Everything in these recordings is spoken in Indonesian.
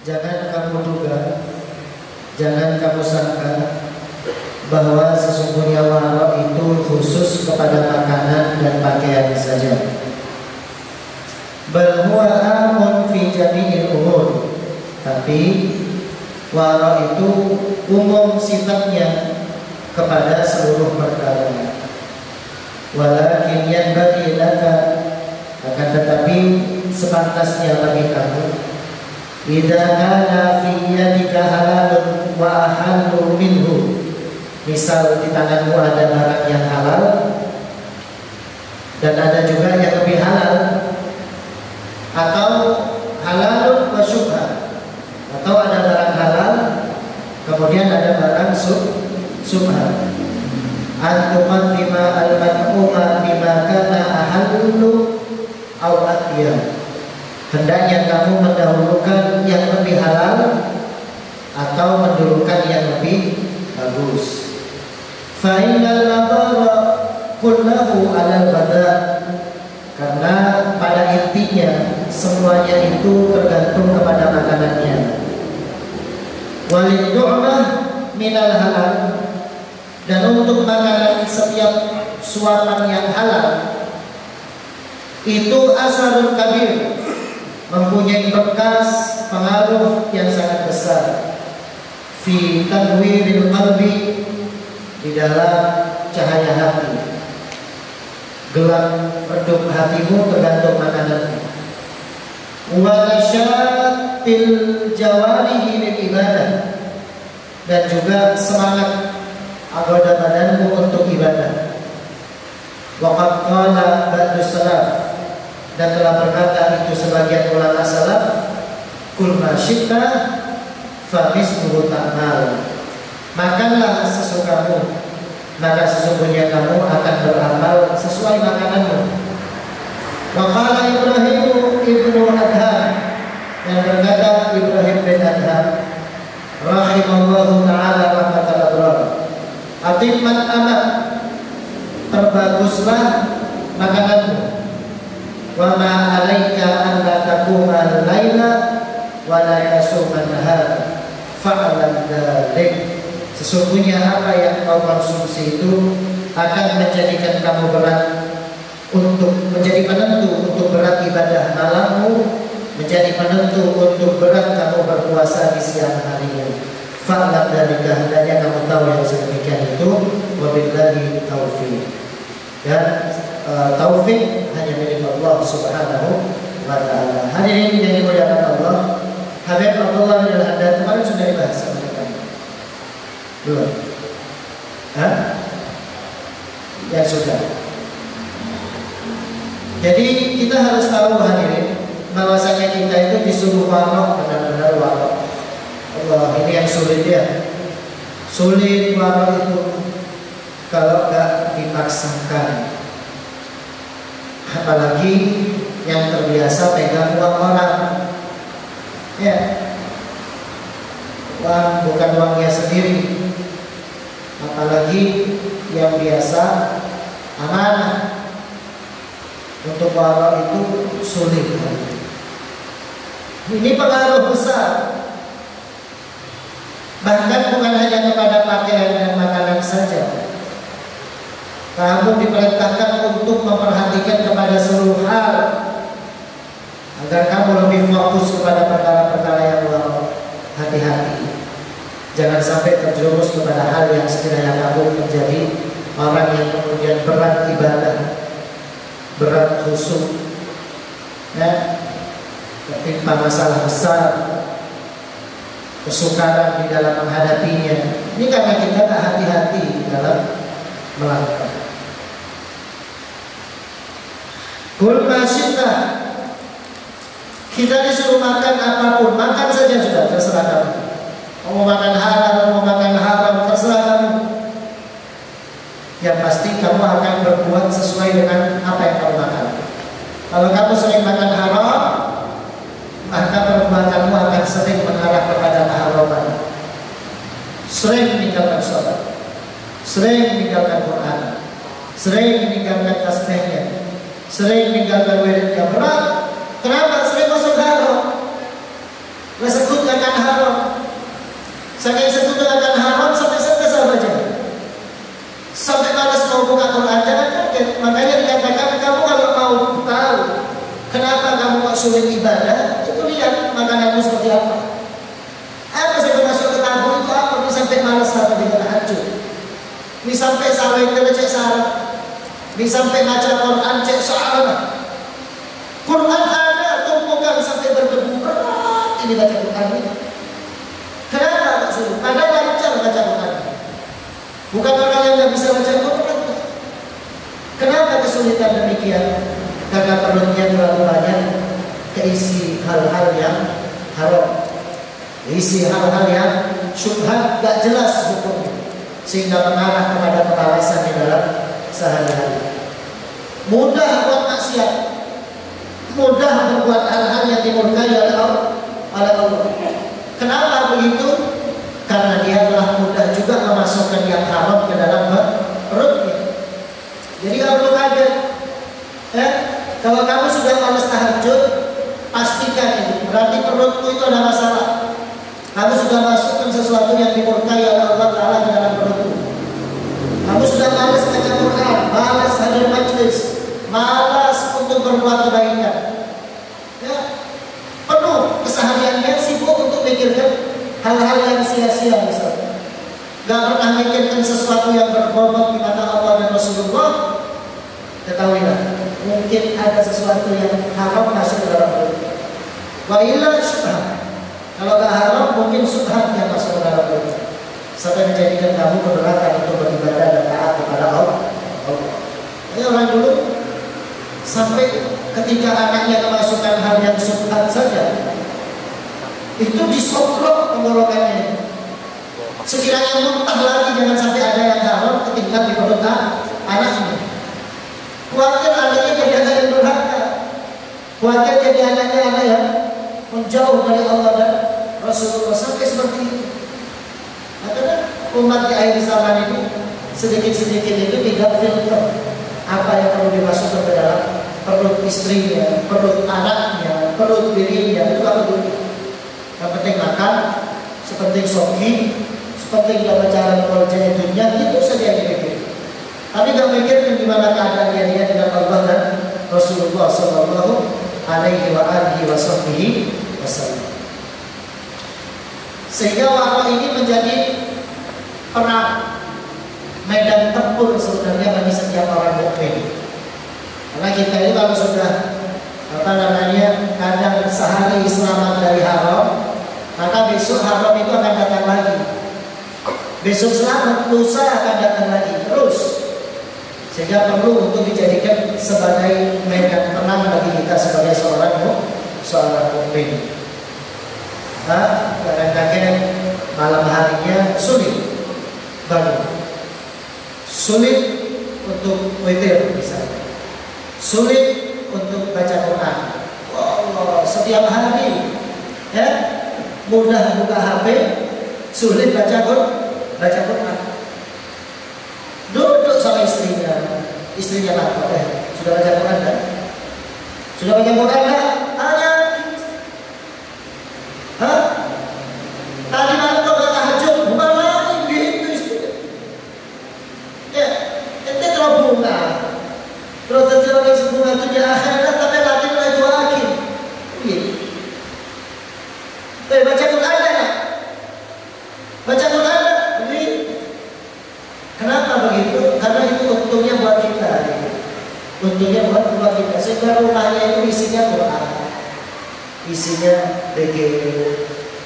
Jangan kamu duga, jangan kamu sangka bahwa sesungguhnya waro itu khusus kepada makanan dan pakaian saja. Bal huwa amun fi jami'il umur. Tapi waro itu umum sifatnya kepada seluruh perkara. Walakin yanbaghi laka, akan tetapi sepantasnya bagi kamu, idza kana fi yadika halalun wa ahallu minhu. Misal di tanganmu ada barang yang halal dan ada juga yang lebih halal, atau halalun wa syubha, atau ada barang halal kemudian ada barang syubha. Antuqaddima al-mad'uma bima kana ahallu aw atiyah. Hendaknya kamu mendahulukan yang lebih halal atau mendahulukan yang lebih bagus. Fa innal madara kullahu 'alal bada', karena pada intinya semuanya itu tergantung kepada makanannya. Walid du'mah minal halal, dan untuk makanan setiap suapan yang halal itu asarun kabir, mempunyai bekas pengaruh yang sangat besar fi tanwiril qalbi, di dalam cahaya hati. Gelap redup hatimu tergantung makananmu. Wa nasyatil jawarihi lil ibadah, dan juga semangat anggota badanmu untuk ibadah. Waqad qala ba'du salaf, dan telah berkata itu sebagian ulama salaf, kul ma syi'ta fa misluhu ta'mal. Makanlah sesukamu, maka sesungguhnya kamu akan beramal sesuai makananmu. Wa qala Ibrahim ibnu Adham, dan berkata Ibrahim bin Adham rahimallahu ta'ala rahmatal abrar, atimmat amat, perbaguslah makananmu. Wa ma 'alaika an la taquma al-laila wa la tasuma an-nahar fa'lam dzalik. Sesungguhnya apa yang kau konsumsi itu akan menjadikan kamu berat, untuk menjadi penentu untuk berat ibadah malammu, menjadi penentu untuk berat kamu berpuasa di siang harinya. Fa'lam dzalika, hendaknya kamu tahu yang sedemikian itu. Wabillahi taufiq. Dan taufik hanya milik Allah Subhanahu wa ta'ala. Hadirin yang dimuliakan Allah, Habib Abdullah bin Al-Haddad kemarin sudah dibahas sama kita. Belum? Hah? Ya sudah. Jadi kita harus tahu hadirin, bahwasanya kita itu disuruh warok, benar-benar warok. Allah, ini yang sulit ya. Sulit warok itu kalau nggak dipaksakan. Apalagi yang terbiasa pegang uang orang, ya, uang bukan uangnya sendiri. Apalagi yang biasa amanah, untuk warok itu sulit. Ini pengaruh besar, bahkan bukan hanya kepada pakaian dan makanan saja. Kamu diperintahkan untuk memperhatikan kepada seluruh hal, agar kamu lebih fokus kepada perkara-perkara yang warok. Hati-hati, jangan sampai terjerumus kepada hal yang sekiranya kamu menjadi orang yang kemudian berat ibadah, berat khusyuk, ya, ketimpa masalah besar, kesukaran di dalam menghadapinya. Ini karena kita tak hati-hati dalam melakukan. Kul ma syi'ta, kita disuruh makan apapun, makan saja sudah, terserah kamu. Mau makan halal, mau makan haram, terserah kamu. Yang pasti kamu akan berbuat sesuai dengan apa yang kamu makan. Kalau kamu sering makan haram, maka perbuatanmu akan sering mengarah kepada keharaman. Sering meninggalkan sholat, sering meninggalkan Quran, sering meninggalkan tasbihnya, sering meninggalkan wiridnya berat. Kenapa? Sering masuk haram. Sebut akan haram. Saking sebut akan haram sampai kesal baca. Sampai malas mau buka Quran. Jangan kaget. Makanya dikatakan kamu kalau mau tahu kenapa kamu kok sulit ibadah, itu lihat makananmu seperti apa. Apa sampai masuk ke tabur itu apa? Ini sampai malas apa dengan tahajud. Ini sampai sawah itu cek sarap. Ini sampai baca Quran cek soal. Quran ada tumpukan sampai berdebu berat ini baca Quran ini. Kenapa tak suruh? Padahal lancar baca Quran. Bukan orang yang tidak bisa baca Quran. Kenapa kesulitan demikian? Karena perutnya terlalu banyak keisi hal-hal yang haram, isi hal-hal yang syubhat, gak jelas hukumnya, sehingga mengarah kepada kemalasan di dalam sehari-hari. Mudah buat maksiat, mudah berbuat hal-hal yang dimurkai oleh Allah. Kenapa begitu? Karena dia telah mudah juga memasukkan yang haram ke dalam perutnya. Jadi kalau perlu kaget, kalau kamu sudah malas tahajud, pastikan itu berarti perutmu itu ada masalah. Kamu sudah masukkan sesuatu yang dimurkai oleh Allah Ta'ala ke dalam perutmu. Kamu sudah malas baca Quran, malas hadir majlis, malas untuk berbuat kebaikan. Penuh kesehariannya sibuk untuk mikirkan hal-hal yang sia-sia misalnya. Gak pernah mikirkan sesuatu yang berbobot di mata Allah dan Rasulullah. Ketahuilah, mungkin ada sesuatu yang haram masuk ke dalam perut. Wa illa syubhat. Kalau gak haram, mungkin syubhat yang masuk ke dalam perut, sampai menjadikan kamu keberatan untuk beribadah dan taat kepada Allah. Orang dulu sampai ketika anaknya kemasukan hal yang syubhat saja, itu disokrok tenggorokannya. Sekiranya muntah lagi, jangan sampai ada yang haram ketinggal di perut anaknya. Khawatir anaknya jadi anak yang durhaka, khawatir jadi anaknya anak yang menjauh dari Allah dan Rasulullah, sampai seperti itu. Karena umat di akhir zaman ini sedikit-sedikit itu tidak filter apa yang perlu dimasukkan ke dalam perut istrinya, perut anaknya, perut dirinya. Itu apa dulu? Yang penting makan, sepenting soki, sepenting dapat cara mengerjakan dunia, itu saja yang dipikir. Tapi gak mikir gimana keadaannya dia dengan Allah dan Rasulullah Sallallahu Alaihi Wasallam. Sehingga waktu ini menjadi perang, medan tempur sebenarnya bagi setiap orang mukmin. Karena kita ini kalau sudah kadang sehari selamat dari haram, maka besok haram itu akan datang lagi. Besok selamat, lusa akan datang lagi terus. Sehingga perlu untuk dijadikan sebagai medan perang bagi kita sebagai seorang mukmin. Kadang-kadang malam harinya sulit bangun, sulit untuk witir misalnya, sulit untuk baca Quran. Allah, setiap hari mudah buka HP, sulit baca Quran. Duduk sama istrinya lapor, sudah baca Quran kan? Sudah baca Quran kan? Tanya, tadi malam kau gak tahajud, bukan lagi begitu istrinya. Ente terlalu bunga, terus terjadi sebunga itu di akhirat, tapi lagi itu akhir. Baca Quran kan? Baca Quran kan? Kenapa begitu? Karena itu untungnya buat kita. Untungnya buat kita. Sehingga rumahnya itu isinya Quran, isinya DG,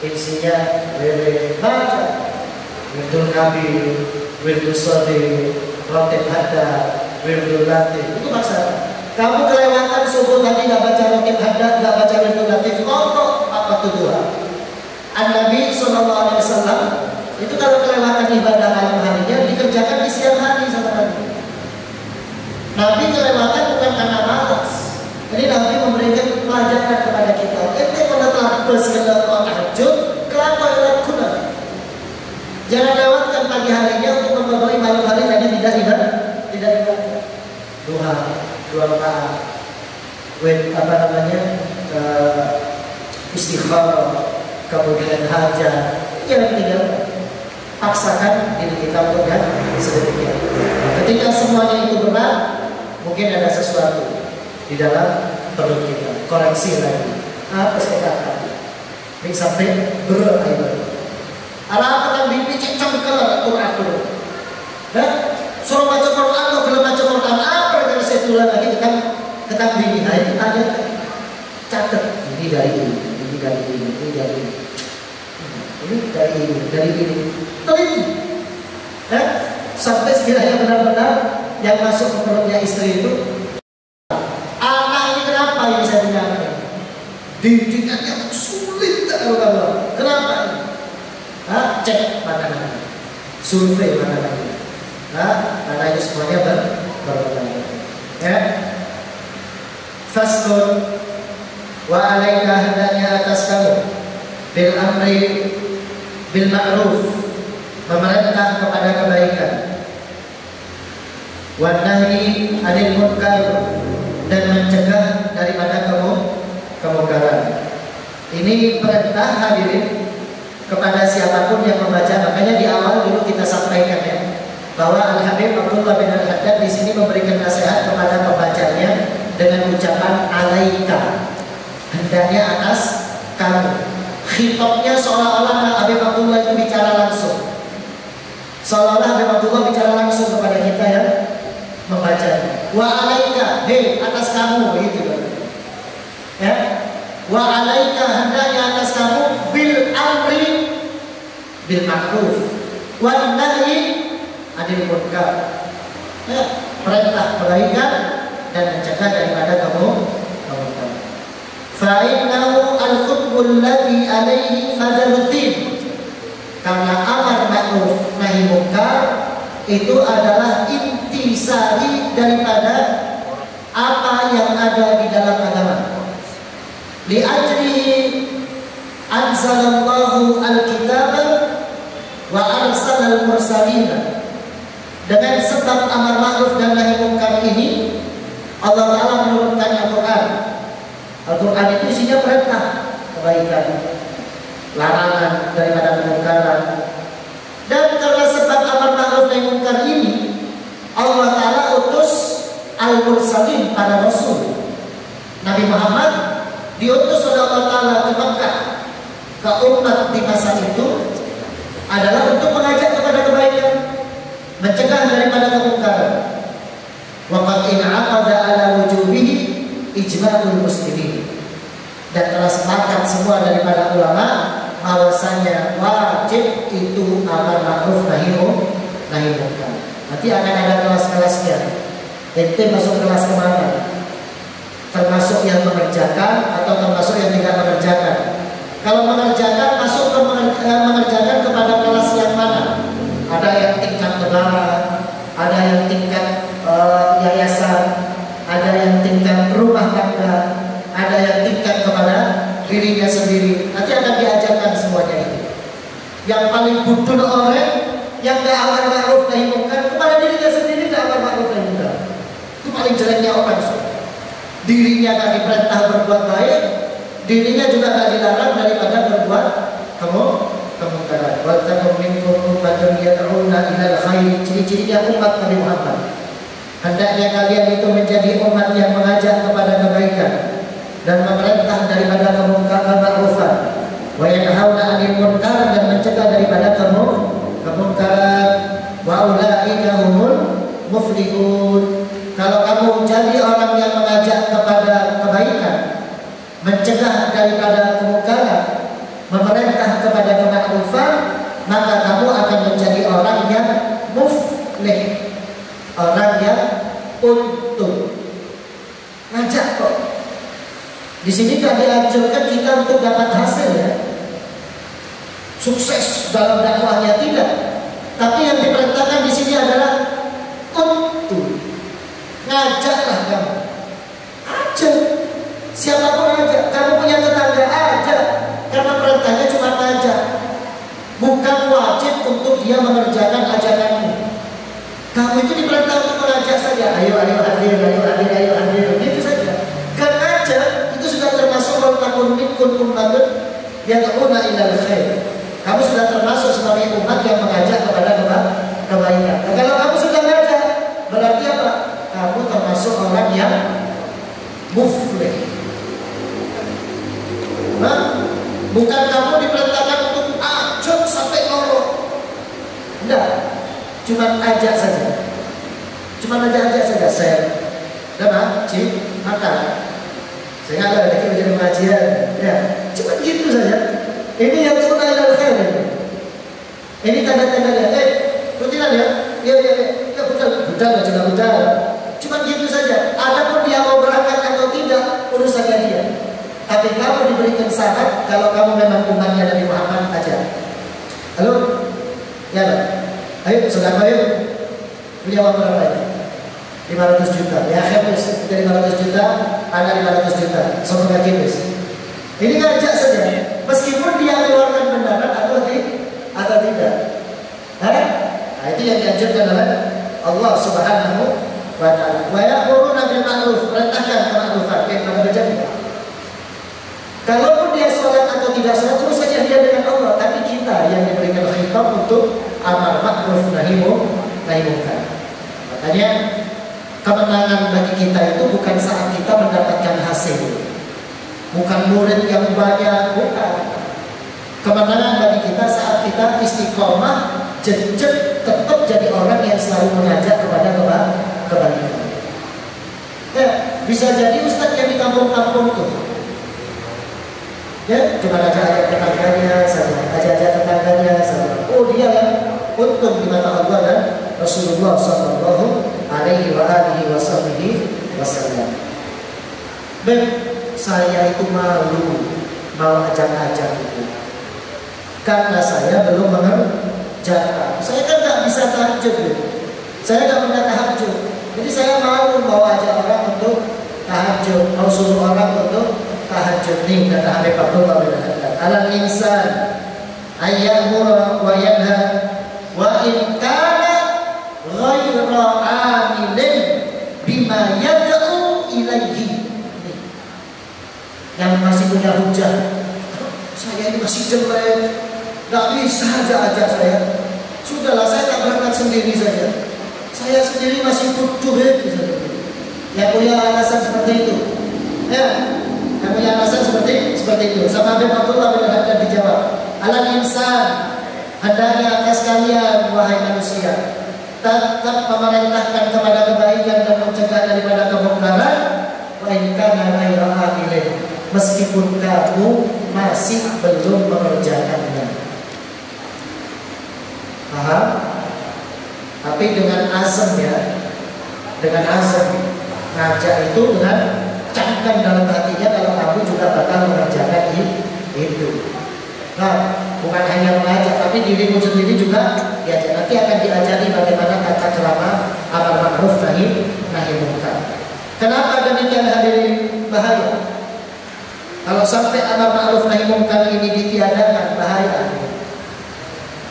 isinya lele baca, wirdul kabir, wirdul sodi, rotib hada, wirdul latif. Itu masalah. Kamu kelewatan subuh tadi gak baca rotib hada, gak baca wirdul latif, kok apa tujuan? An-Nabi SAW itu kalau kelewatan ibadah malam harinya dikerjakan di siang hari sama Nabi. Nabi kelewatan bukan karena malas. Jadi Nabi memberikan pelajaran kepada kita. Ente kalau telah bersekedar tahajud, kenapa lakukan? Jangan lewatkan pagi harinya untuk memperoleh malam hari tadi tidak ibadah. Duha, 2 rakaat. Istikharah, kemudian hajat, jangan tinggalkan. Paksakan diri kita untuk yang sedemikian. Ketika semuanya itu berat, mungkin ada sesuatu di dalam perut kita. Koreksi lagi. Apa saya katakan? Ini sampai berair. Ala apa kan bibi cicam kelar atur-atur. Suruh baca Quran atau belum baca Quran apa yang saya tulis lagi tentang bibi. Nah itu ada catat. Ini dari ini, ini dari ini, ini dari ini. Ini dari ini. Teliti. Sampai sekiranya benar-benar yang masuk ke perutnya istri itu, anak ini kenapa yang saya dengarkan? Didikan yang sulit tak kalau kenapa? Cek makanan, survei makanan. Karena itu semuanya berbeda. Faskun wa alaika hendaknya atas kamu bil amri bil ma'ruf, memerintah kepada kebaikan, wan nahyi 'anil munkar, dan mencegah daripada kemungkaran. Ini perintah hadirin kepada siapapun yang membaca. Makanya di awal dulu kita sampaikan ya, bahwa Al-Habib Abdullah bin Al-Haddad di sini memberikan nasihat kepada pembacanya dengan ucapan alaika, hendaknya atas kamu. Khitabnya seolah-olah Habib Abdullah itu bicara langsung, seolah-olah Habib Abdullah bicara langsung kepada kita yang membacanya. Wa alaika, hei atas kamu, begitu ya. Wa alaika, hendaknya atas kamu bil amri bil ma'ruf wan nahyi 'anil munkar, perintah kebaikan dan mencegah daripada kemungkaran. Fa innahu al-khutbul ladzi alaihi fadaluddin, karena amar ma'ruf nahi munkar itu adalah intisari daripada apa yang ada di dalam agama. Li ajrihi anzalallahu al-kitaba wa arsalal mursalina. Dengan sebab amar ma'ruf dan nahi munkar ini, Allah Ta'ala menurunkan Al-Quran. Al-Quran itu isinya perintah kebaikan, larangan daripada kemungkaran. Dan karena sebab amar ma'ruf nahi munkar ini, Allah Ta'ala utus al-mursalin, para rasul. Nabi Muhammad diutus oleh Allah Ta'ala ke Mekah, ke umat di masa itu adalah untuk mengajak kepada kebaikan, mencegah daripada kemungkaran. Wa qad in'aqada ala wujubihi ijma'ul muslimin, dan telah sepakat semua daripada ulama bahwasanya wajib itu amar ma'ruf nahi munkar. Nanti akan ada kelas-kelasnya. Ente masuk kelas kemana? Termasuk yang mengerjakan atau termasuk yang tidak mengerjakan? Kalau mengerjakan, masuk ke mengerjakan kepada kelas yang mana? Ada yang tingkat negara, ada yang tingkat yayasan, ada yang tingkat rumah tangga, ada yang tingkat kepada dirinya sendiri. Nanti akan diajarkan semuanya ini. Yang paling butuh orang yang gak amar ma'ruf nahi munkar kepada dirinya sendiri, gak amar ma'ruf nahi munkar. Itu paling jeleknya orang. Dirinya gak diperintah berbuat baik, dirinya juga gak dilarang daripada berbuat kemungkaran. Wa takum minkum ummatun yad'una ilal khair. Ciri-cirinya umat Nabi Muhammad, hendaknya kalian itu menjadi umat yang mengajak kepada kebaikan dan memerintah daripada kemungkaran, wa yanhauna 'anil munkar, dan mencegah daripada kemungkaran. Wa ulaika humul muflihun. Kalau kamu jadi orang yang mengajak kepada kebaikan, mencegah daripada kemungkaran, memerintah kepada kemakrufan, maka kamu akan menjadi orang yang muflih, orang yang untung. Ngajak kok. Di sini kan dianjurkan kita untuk dapat hasil ya, sukses dalam dakwahnya tidak. Tapi yang diperintahkan di sini adalah untung. Ngajaklah kamu. Ajak. Siapapun ajak. Kamu punya tetangga ajak. Karena perintahnya cuma ngajak, bukan wajib untuk dia mengerjakan ajakanmu. Kamu itu diperintah untuk mengajak saja. Ayo hadir, ayo hadir, ayo hadir. Gitu saja. Kan ngajak itu sudah termasuk wal takun minkum ummatun yad'una ilal khair. Kamu sudah termasuk sebagai umat yang mengajak kepada kebaikan. Nah, kalau kamu sudah ngajak, berarti apa? Kamu termasuk orang yang muflih. Nah, bukan kamu diperintahkan untuk ajak sampai ngorok. Enggak, cuma ajak saja. Cuma ajak saja. Saya, udah makan. Saya nggak ada lagi menjadi pengajian. Ya, cuma gitu saja. Ini yang sunnah ilal khair. Ini tanda-tandanya. Rutinan ya. Iya. Ya budal juga budal. Cuma gitu saja. Adapun dia mau berangkat atau tidak, urusannya dia. Tapi kamu diberikan syarat kalau kamu memang umatnya Nabi Muhammad aja. Halo? Ya, ayo, saudara, ayo. Punya uang berapa ini? 500 juta. Ya, habis. Kita 500 juta, Anda 500 juta. Semoga kibis. Ini ngajak saja. Meskipun dia keluarkan benaran atau tidak. Nah, itu yang dianjurkan oleh Allah Subhanahu wa ta'ala. Wa ya'muruna bil ma'ruf, perintahkan kema'rufan, kepada berjamaah. Kalaupun dia sholat atau tidak sholat, terus saja dia dengan Allah. Tapi kita yang diberikan khitab untuk amar ma'ruf nahi munkar. Makanya kemenangan bagi kita itu bukan saat kita mendapatkan hasil, bukan murid yang banyak, bukan. Kemenangan bagi kita saat kita istiqomah, jejak, tetap jadi orang yang selalu mengajak kepada kebaikan. Ya, bisa jadi ustadz yang di kampung-kampung tuh, ya, cuma ajak tetangganya saja, ajak tetangganya saja. Oh, dia yang untung di mata Allah dan Rasulullah Sallallahu Alaihi Wasallam. Ben, saya itu malu mau ajak-ajak itu, karena saya belum mengerjakan. Saya kan nggak bisa tahajud, saya nggak pernah tahajud. Jadi saya malu mau ajak orang untuk tahajud, mau suruh orang untuk tahajud. Nih kata Habib Abdullah bin Haddad, alal insan ayyamura wa yanha wa in kana ghayra amilin bima yad'u ilaihi. Yang masih punya hujah, saya ini masih jelek, gak bisa ajak saya. Sudahlah, saya tak berangkat sendiri saja. Saya sendiri masih butuh. Yang punya alasan seperti itu, ya, yang punya alasan seperti itu. Sama Habib Abdullah bin Haddad dijawab, alal insan, hendaknya atas kalian wahai manusia tetap memerintahkan kepada kebaikan dan mencegah daripada kemungkaran, wa in kana ghayra amilin, meskipun kamu masih belum mengerjakannya. Paham? Tapi dengan azam ya, dengan azam ngajak itu dengan camkan dalam hatinya kalau kamu juga bakal mengerjakan itu. Nah, bukan hanya mengajak, tapi dirimu sendiri juga diajak. Nanti akan diajari bagaimana tata krama amar ma'ruf nahi munkar. Kenapa demikian hadirin? Bahaya. Kalau sampai amar ma'ruf nahi munkar ini ditiadakan, bahaya.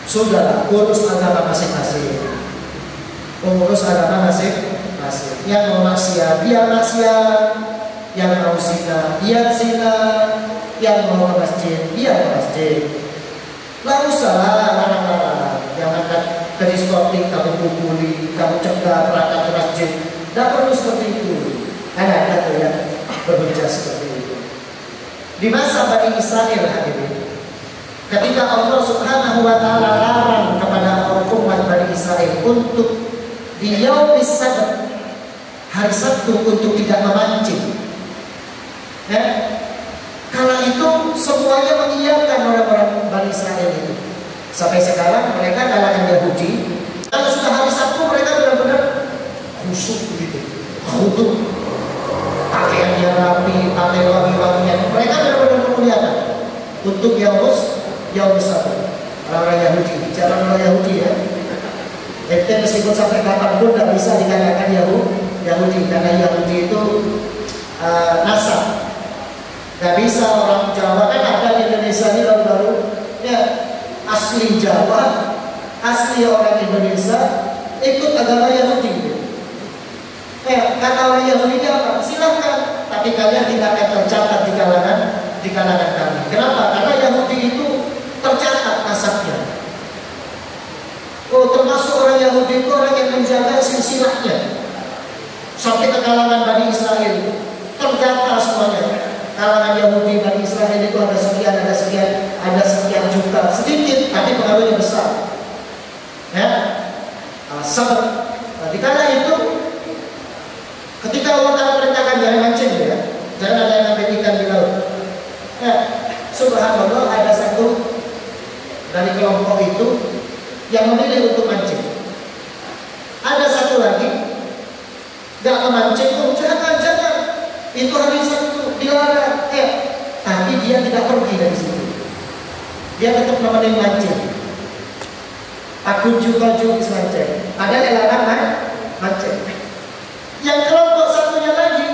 Sudahlah, urus agama masing-masing. Urus agama masing-masing. Yang mau maksiat, dia maksiat. Yang mau zina, dia zina. Yang mau ke masjid, dia ke masjid. Lalu salah larang-larang. Yang akan ke diskotik, kamu pukuli, kamu cegah berangkat ke masjid. Tidak perlu seperti itu. Ada tuh yang berhujah seperti itu. Di masa Bani Israel hadirin, ketika Allah Subhanahu wa ta'ala larang kepada umat Bani Israel untuk di Yaumis Sabt, hari Sabtu, untuk tidak memancing. Kala itu semuanya mengiyakan orang-orang Bani Israel itu. Sampai sekarang mereka kalangan Yahudi, kalau sudah hari Sabtu mereka benar-benar khusyuk begitu, khudu, pakaiannya rapi, pakai wangi-wangian. Mereka benar-benar memuliakan untuk Yaumis Sabt. Orang-orang Yahudi, bicara orang Yahudi ya. Ente meskipun sampai kapanpun tidak bisa dikatakan Yahudi, karena Yahudi itu nasab. Gak bisa orang Jawa, kan ada di Indonesia ini baru-baru ya, asli Jawa, asli orang Indonesia ikut agama Yahudi. Kata orang Yahudi apa? Silahkan, tapi kalian tidak akan tercatat di kalangan di kalangan kami. Kenapa? Karena Yahudi itu tercatat nasabnya. Oh, termasuk orang Yahudi itu orang yang menjaga silsilahnya sampai ke kalangan Bani Israel. Terdata semuanya. Kalangan Yahudi Bani Israel itu ada sekian juta. Sedikit, tapi pengaruhnya besar. Ya, sabar. Di kala itu, ketika Allah Ta'ala perintahkan jangan mancing, ya, jangan ada yang ambil ikan di laut. Ya, subhanallah, ada satu dari kelompok itu yang memilih untuk mancing. Ada satu lagi gak memancing, oh jangan, itu hari Sabtu dilarang. Tapi dia tidak pergi dari situ. Dia tetap nemenin mancing. Aku juga mancing. Ada dilarang mancing. Yang kelompok satunya lagi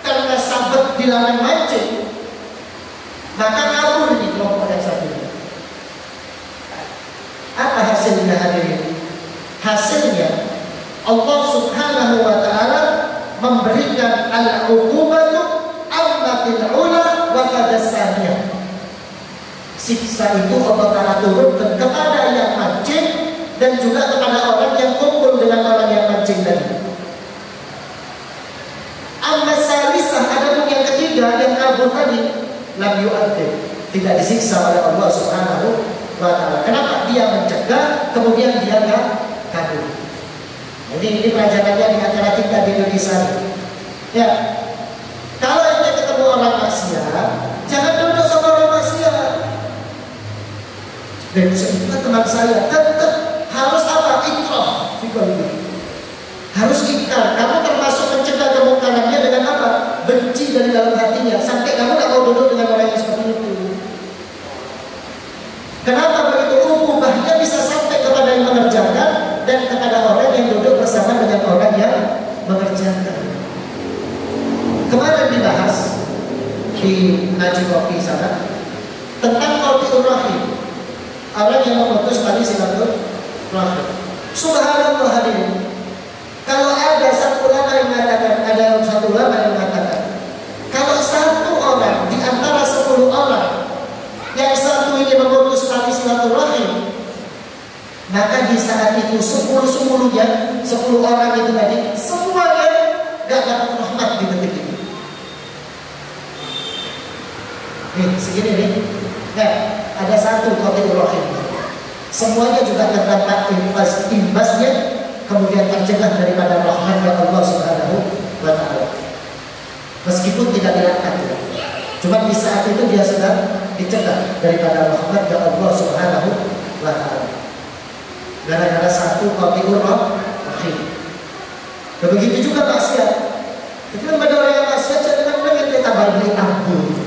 karena sahabat dilarang mancing, maka kabur di kelompok yang satunya. Apa hasilnya hadirin? Hasilnya Allah Subhanahu wa Ta'ala memberikan al-uqubatu ammatil ula wa kadasaniyah. Siksa itu Allah Ta'ala turunkan kepada yang mancing dan juga kepada orang yang kumpul dengan orang yang mancing tadi. Amma salisah, adapun yang ketiga yang kabur tadi, lam yu'adzib, tidak disiksa oleh Allah Subhanahu wa Ta'ala. Kenapa? Dia mencegah, kemudian dia kabur. Jadi ini pelajarannya di antara kita di Indonesia. Ya, kalau kita ketemu orang maksiat, jangan duduk sama orang maksiat. Dan itu kan teman saya, tetap harus apa? Ikrah. Harus ikrar. Kamu termasuk mencegah kemungkarannya dengan apa? Benci dari dalam hatinya, sampai kamu tak mau duduk dengan orang yang seperti itu. Kenapa begitu? Ubahnya bisa sampai kepada yang mengerjakan dan kepada orang yang duduk bersama dengan orang yang mengerjakan. Kemarin dibahas di ngaji kopi sana tentang qati'ur rahim, orang yang memutus tali silaturahim. Subhanallah hadirin, kalau ada satu ulama yang mengatakan, kalau satu orang di antara 10 orang yang satu ini memutus tali silaturahim, maka di saat itu 10 orang itu tadi semuanya gak dapat rahmat di detik ini. Nih, segini nih. Nah, ada satu qati'ur rahim. Semuanya juga terdampak imbasnya, kemudian tercegah daripada rahmatnya Allah Subhanahu wa Ta'ala. Meskipun tidak dilaknat, ya. Cuma di saat itu dia sedang dicegah daripada rahmatnya Allah Subhanahu wa Ta'ala. Gara-gara satu qati'ur rahim. Begitu juga maksiat. Itu kan pada orang yang maksiat jangan kita bagi ampun.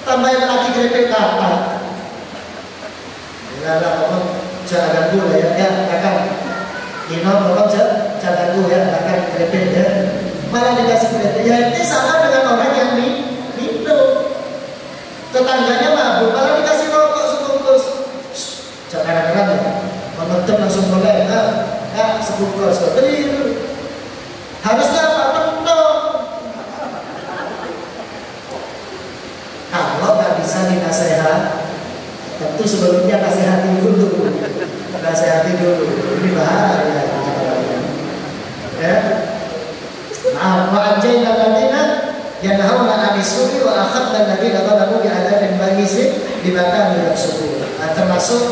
Tambahin lagi keripik kata. Lala ngomong jangan ganggu ya, akan. Ngomong jangan ganggu ya, akan keripik ya. Malah dikasih keripik. Ya ini sama dengan orang yang minum. Tetangganya mabuk, malah dikasih rokok sebungkus. Jangan keren ya. Momentum langsung mulai. Sebungkus. Harusnya apa? Kalau nggak bisa dinasehat, tentu sebelumnya nasihati dulu. Ini bahaya ya. Wa'anjayna alladziina yanhauna 'anis su'i wa akhadna alladziina zalamu bi'adzabin ba'isin bima kanu yafsukun. Termasuk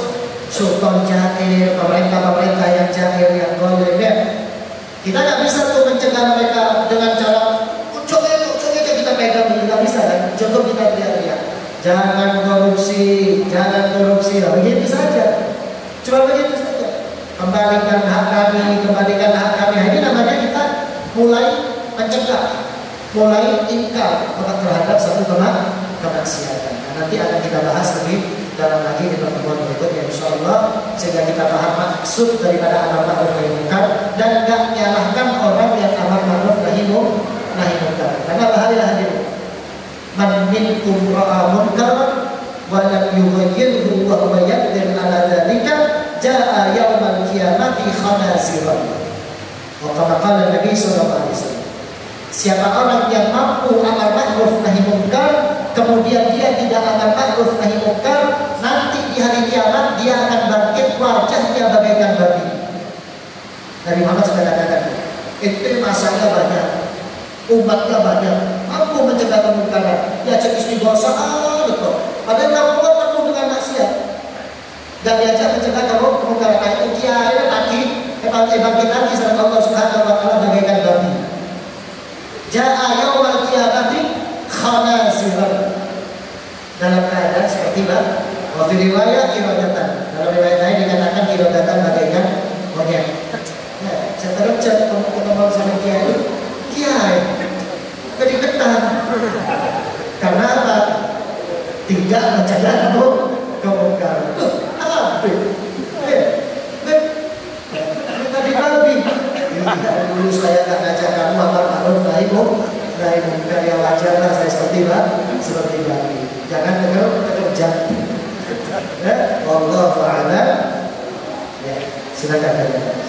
sultan jahil, pemerintah yang jahil, yang zalim ya. Kita nggak bisa tuh mencegah mereka dengan cara coba kita pegang, nggak bisa kan? Cukup kita teriak-teriak, jangan korupsi, begitu saja. Cuma begitu saja. Kembalikan hak kami. Ini namanya kita mulai mencegah, mulai ingkar terhadap satu kemaksiatan. Nah, nanti akan kita bahas lebih dalam lagi di pertemuan berikutnya insyaallah, sehingga kita paham maksud daripada amar ma'ruf nahi munkar dan enggak menyalahkan orang yang amar ma'ruf nahi munkar. Karena bahaya hadirin. Man minkum ra'a munkaran wa lam yughayyirhu wa huwa yaqdir ala dzalika jaa'a yaumal qiyamati khanasiran. Wa kama qala Nabi sallallahu alaihi wasallam. Siapa orang yang mampu amar ma'ruf nahi munkar, kemudian dia tidak amar ma'ruf nahi munkar, nanti di hari kiamat dia akan bangkit wajahnya bagaikan babi. Nabi Muhammad sudah katakan, itu masanya banyak, umatnya banyak, mampu mencegah kemungkaran, diajak istighosah betul. Padahal kamu penuh dengan maksiat, gak diajak mencegah kemungkaran. Nah itu kiai lagi, bangkit lagi sama Allah Subhanahu Wa Taala bagaikan babi. Ja'a yawmal qiyamati khanasiran, dalam keadaan seperti bab. Wa fi riwayat kirodatan, dalam riwayat lain dikatakan kirodatan bagaikan monyet. Ya, saya terus ngomong sama kiai kediketan. Karena apa? Tidak mencegah kemungkaran. Tadi babi. Dulu saya tak ngajak kamu amar ma'ruf nahi munkar, ya wajar lah saya seperti babi. Jangan bekerja. Wallahu a'lam. Ya, silakan.